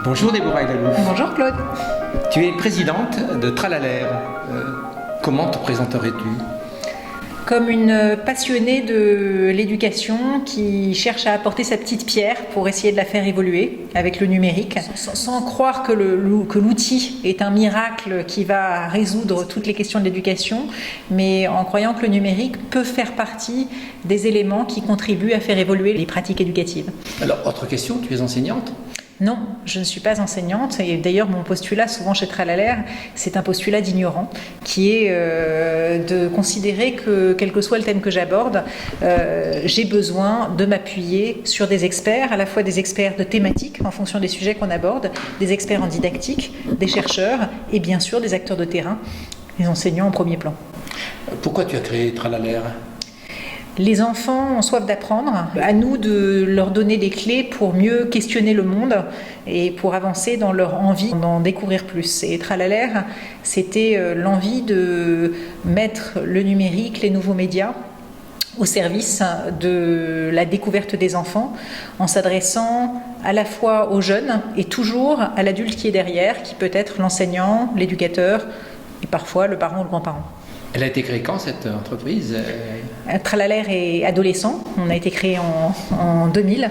Bonjour Déborah Elalouf. Bonjour Claude. Tu es présidente de Tralalaire. Comment te présenterais-tu ? Comme une passionnée de l'éducation qui cherche à apporter sa petite pierre pour essayer de la faire évoluer avec le numérique, sans croire que l'outil est un miracle qui va résoudre toutes les questions de l'éducation, mais en croyant que le numérique peut faire partie des éléments qui contribuent à faire évoluer les pratiques éducatives. Alors, autre question, tu es enseignante ? Non, je ne suis pas enseignante et d'ailleurs mon postulat souvent chez Tralalaire, c'est un postulat d'ignorant qui est de considérer que quel que soit le thème que j'aborde, j'ai besoin de m'appuyer sur des experts, à la fois des experts de thématiques en fonction des sujets qu'on aborde, des experts en didactique, des chercheurs et bien sûr des acteurs de terrain, les enseignants en premier plan. Pourquoi tu as créé Tralalaire ? Les enfants ont soif d'apprendre. À nous de leur donner des clés pour mieux questionner le monde et pour avancer dans leur envie d'en découvrir plus. Et Tralalaire, c'était l'envie de mettre le numérique, les nouveaux médias au service de la découverte des enfants en s'adressant à la fois aux jeunes et toujours à l'adulte qui est derrière, qui peut être l'enseignant, l'éducateur et parfois le parent ou le grand-parent. Elle a été créée quand cette entreprise ? Tralalaire est adolescent, on a été créé en 2000,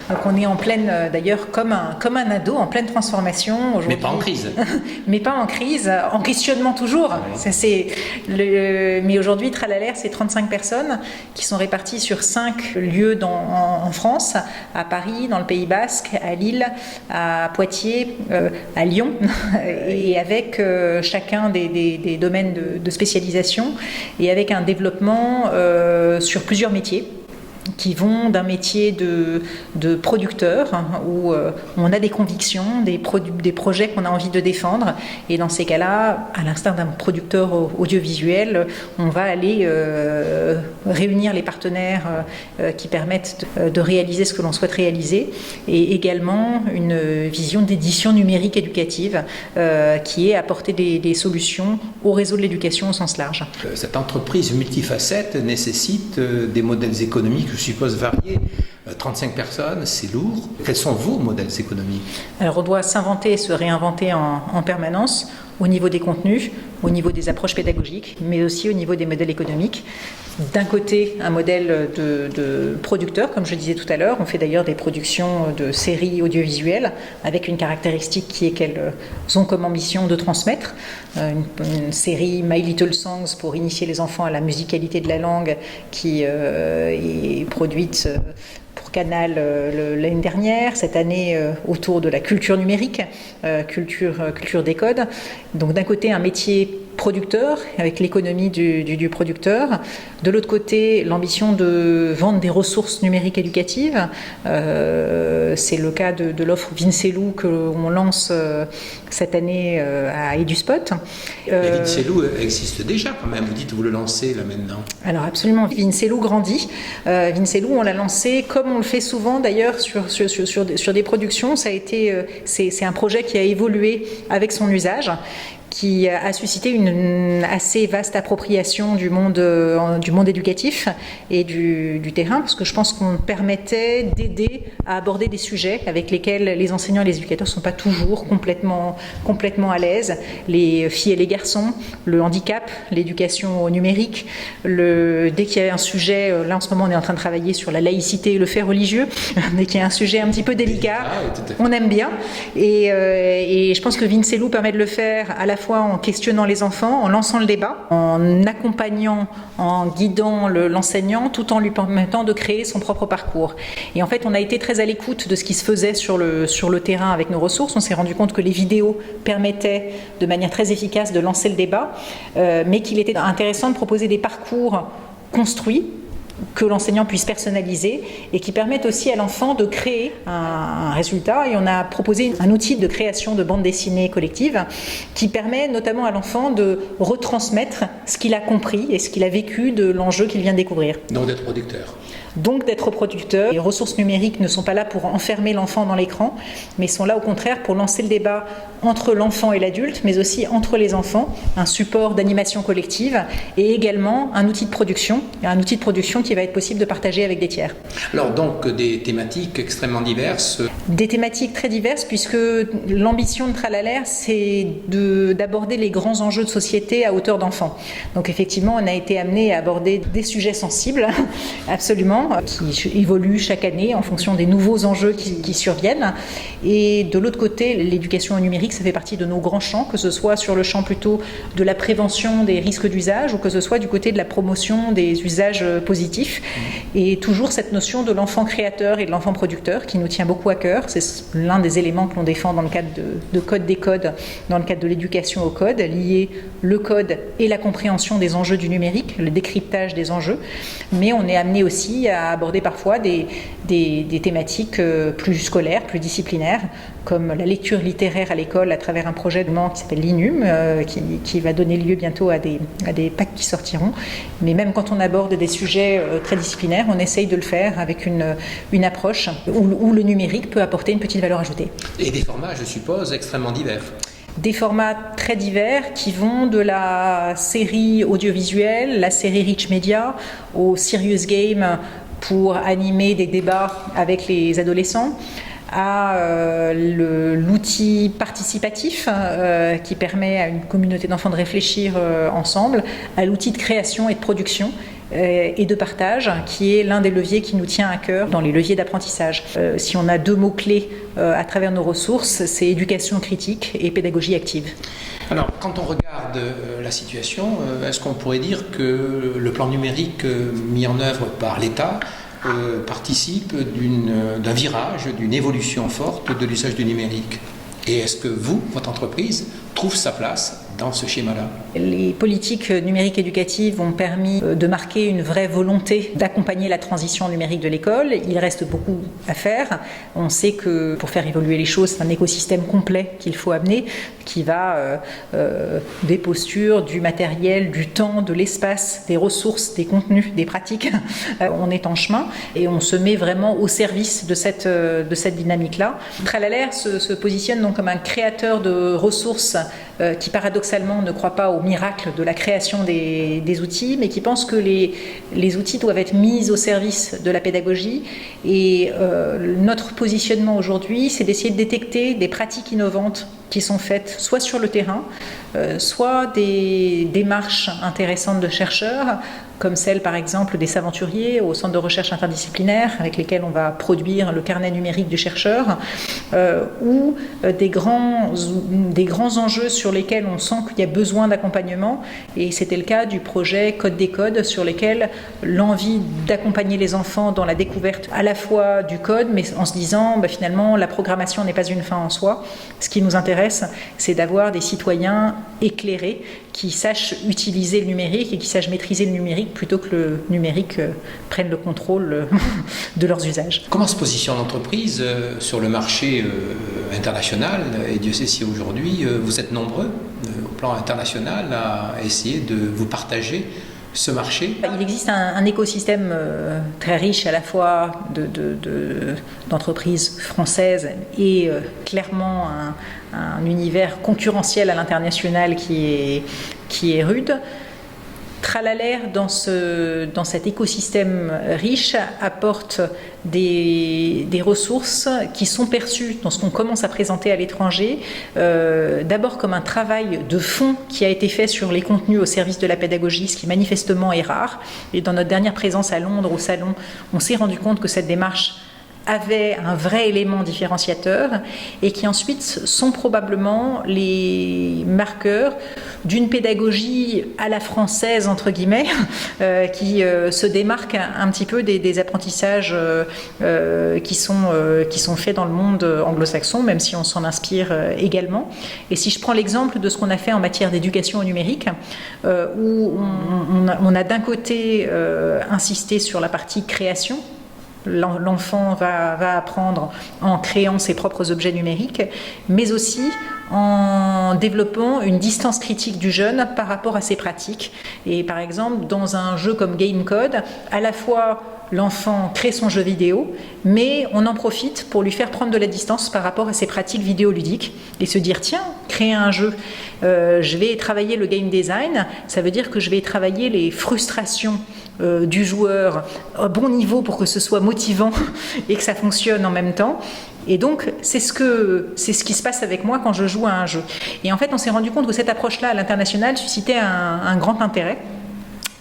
donc on est en pleine, d'ailleurs comme un ado, en pleine transformation aujourd'hui. Mais pas en crise. Mais pas en crise, en questionnement toujours. Ah oui. Mais aujourd'hui Tralalaire c'est 35 personnes qui sont réparties sur 5 lieux en France, à Paris, dans le Pays Basque, à Lille, à Poitiers, à Lyon, et avec chacun des domaines de spécialisation et avec un développement sur plusieurs métiers qui vont d'un métier de producteur où on a des convictions, des projets qu'on a envie de défendre et dans ces cas-là, à l'instar d'un producteur audiovisuel, on va aller réunir les partenaires qui permettent de réaliser ce que l'on souhaite réaliser et également une vision d'édition numérique éducative qui est apporter des solutions au réseau de l'éducation au sens large. Cette entreprise multifacette nécessite des modèles économiques, je suppose, variés. 35 personnes, c'est lourd. Quels sont vos modèles économiques ? Alors on doit s'inventer et se réinventer en permanence au niveau des contenus, au niveau des approches pédagogiques, mais aussi au niveau des modèles économiques. D'un côté, un modèle de producteur, comme je disais tout à l'heure. On fait d'ailleurs des productions de séries audiovisuelles avec une caractéristique qui est qu'elles ont comme ambition de transmettre. Une série My Little Songs pour initier les enfants à la musicalité de la langue qui est produite pour Canal l'année dernière, cette année autour de la culture numérique, culture des codes. Donc d'un côté un métier producteur avec l'économie du producteur, de l'autre côté l'ambition de vendre des ressources numériques éducatives. C'est le cas de l'offre Vincelou que l'on lance cette année à EduSpot. Vincelou existe déjà quand même, vous dites vous le lancez là maintenant. Alors absolument, Vincelou grandit. Vincelou on l'a lancé comme on le fait souvent d'ailleurs sur des productions. C'est un projet qui a évolué avec son usage, qui a suscité une assez vaste appropriation du monde éducatif et du terrain, parce que je pense qu'on permettait d'aider à aborder des sujets avec lesquels les enseignants et les éducateurs ne sont pas toujours complètement à l'aise. Les filles et les garçons, le handicap, l'éducation au numérique, dès qu'il y a un sujet, là en ce moment on est en train de travailler sur la laïcité et le fait religieux, dès qu'il y a un sujet un petit peu délicat, on aime bien. Et je pense que Vincelou permet de le faire à la fois en questionnant les enfants, en lançant le débat, en accompagnant, en guidant l'enseignant, tout en lui permettant de créer son propre parcours. Et en fait, on a été très à l'écoute de ce qui se faisait sur le terrain avec nos ressources. On s'est rendu compte que les vidéos permettaient de manière très efficace de lancer le débat, mais qu'il était intéressant de proposer des parcours construits, que l'enseignant puisse personnaliser et qui permettent aussi à l'enfant de créer un résultat. Et on a proposé un outil de création de bande dessinée collective qui permet notamment à l'enfant de retransmettre ce qu'il a compris et ce qu'il a vécu de l'enjeu qu'il vient de découvrir. Donc d'être producteur. donc d'être producteurs. Les ressources numériques ne sont pas là pour enfermer l'enfant dans l'écran, mais sont là au contraire pour lancer le débat entre l'enfant et l'adulte, mais aussi entre les enfants, un support d'animation collective et également un outil de production qui va être possible de partager avec des tiers. Alors donc des thématiques extrêmement diverses. Des thématiques très diverses puisque l'ambition de Tralalaire, c'est d'aborder les grands enjeux de société à hauteur d'enfant. Donc effectivement, on a été amené à aborder des sujets sensibles, absolument, qui évoluent chaque année en fonction des nouveaux enjeux qui surviennent. Et de l'autre côté, l'éducation au numérique, ça fait partie de nos grands champs, que ce soit sur le champ plutôt de la prévention des risques d'usage ou que ce soit du côté de la promotion des usages positifs. Et toujours cette notion de l'enfant créateur et de l'enfant producteur qui nous tient beaucoup à cœur. C'est l'un des éléments que l'on défend dans le cadre de Code des codes, dans le cadre de l'éducation au code, lier le code et la compréhension des enjeux du numérique, le décryptage des enjeux. Mais on est amené aussi à aborder parfois des thématiques plus scolaires, plus disciplinaires, comme la lecture littéraire à l'école à travers un projet de qui s'appelle l'INUM, qui va donner lieu bientôt à des packs qui sortiront. Mais même quand on aborde des sujets très disciplinaires, on essaye de le faire avec une approche où le numérique peut apporter une petite valeur ajoutée. Et des formats, je suppose, extrêmement divers. Des formats très divers qui vont de la série audiovisuelle, la série Rich Media, au Serious Game pour animer des débats avec les adolescents, à l'outil participatif qui permet à une communauté d'enfants de réfléchir ensemble, à l'outil de création et de production et de partage, qui est l'un des leviers qui nous tient à cœur dans les leviers d'apprentissage. Si on a deux mots-clés à travers nos ressources, c'est éducation critique et pédagogie active. Alors, quand on regarde la situation, est-ce qu'on pourrait dire que le plan numérique mis en œuvre par l'État participe d'un virage, d'une évolution forte de l'usage du numérique? Et est-ce que vous, votre entreprise, trouve sa place dans ce schéma-là? Les politiques numériques éducatives ont permis de marquer une vraie volonté d'accompagner la transition numérique de l'école. Il reste beaucoup à faire. On sait que pour faire évoluer les choses, c'est un écosystème complet qu'il faut amener, qui va des postures, du matériel, du temps, de l'espace, des ressources, des contenus, des pratiques. On est en chemin et on se met vraiment au service de cette dynamique-là. Tralalaire se positionne donc comme un créateur de ressources qui paradoxalement ne croit pas au miracle de la création des outils, mais qui pense que les outils doivent être mis au service de la pédagogie. Et notre positionnement aujourd'hui, c'est d'essayer de détecter des pratiques innovantes qui sont faites soit sur le terrain, soit des démarches intéressantes de chercheurs, comme celle par exemple des Saventuriers au centre de recherche interdisciplinaire avec lesquels on va produire le carnet numérique du chercheur, ou des grands enjeux sur lesquels on sent qu'il y a besoin d'accompagnement, et c'était le cas du projet Code des codes, sur lesquels l'envie d'accompagner les enfants dans la découverte à la fois du code, mais en se disant finalement la programmation n'est pas une fin en soi. Ce qui nous intéresse, c'est d'avoir des citoyens éclairés qui sachent utiliser le numérique et qui sachent maîtriser le numérique plutôt que le numérique prenne le contrôle de leurs usages. Comment se positionne l'entreprise sur le marché international? Et Dieu sait si aujourd'hui vous êtes nombreux au plan international à essayer de vous partager ce marché. Il existe un écosystème très riche à la fois d'entreprises françaises et clairement un univers concurrentiel à l'international qui est rude. Tralalaire, dans cet écosystème riche, apporte des ressources qui sont perçues dans ce qu'on commence à présenter à l'étranger, d'abord comme un travail de fond qui a été fait sur les contenus au service de la pédagogie, ce qui manifestement est rare. Et dans notre dernière présence à Londres, au salon, on s'est rendu compte que cette démarche avait un vrai élément différenciateur et qui ensuite sont probablement les marqueurs d'une pédagogie à la française, entre guillemets, qui se démarque un petit peu des apprentissages qui sont faits dans le monde anglo-saxon, même si on s'en inspire également. Et si je prends l'exemple de ce qu'on a fait en matière d'éducation au numérique, où on a d'un côté insisté sur la partie création, l'enfant va apprendre en créant ses propres objets numériques, mais aussi en développant une distance critique du jeune par rapport à ses pratiques. Et par exemple, dans un jeu comme GameCode, à la fois l'enfant crée son jeu vidéo, mais on en profite pour lui faire prendre de la distance par rapport à ses pratiques vidéoludiques et se dire, tiens, créer un jeu, je vais travailler le game design, ça veut dire que je vais travailler les frustrations du joueur à bon niveau pour que ce soit motivant et que ça fonctionne en même temps. Et donc, c'est ce qui se passe avec moi quand je joue à un jeu. Et en fait, on s'est rendu compte que cette approche-là à l'international suscitait un grand intérêt.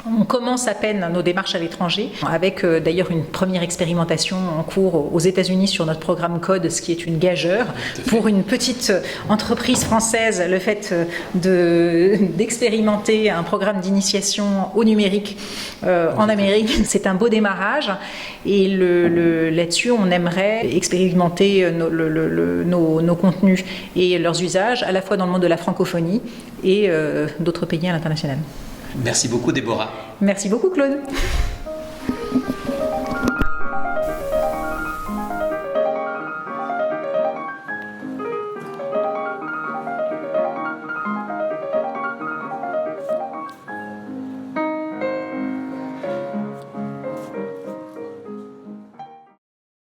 On commence à peine nos démarches à l'étranger, avec d'ailleurs une première expérimentation en cours aux États-Unis sur notre programme Code, ce qui est une gageure. Pour une petite entreprise française, le fait d'expérimenter un programme d'initiation au numérique en Amérique, c'est un beau démarrage. Et là-dessus, on aimerait expérimenter nos contenus et leurs usages, à la fois dans le monde de la francophonie et d'autres pays à l'international. Merci beaucoup, Déborah. Merci beaucoup, Claude.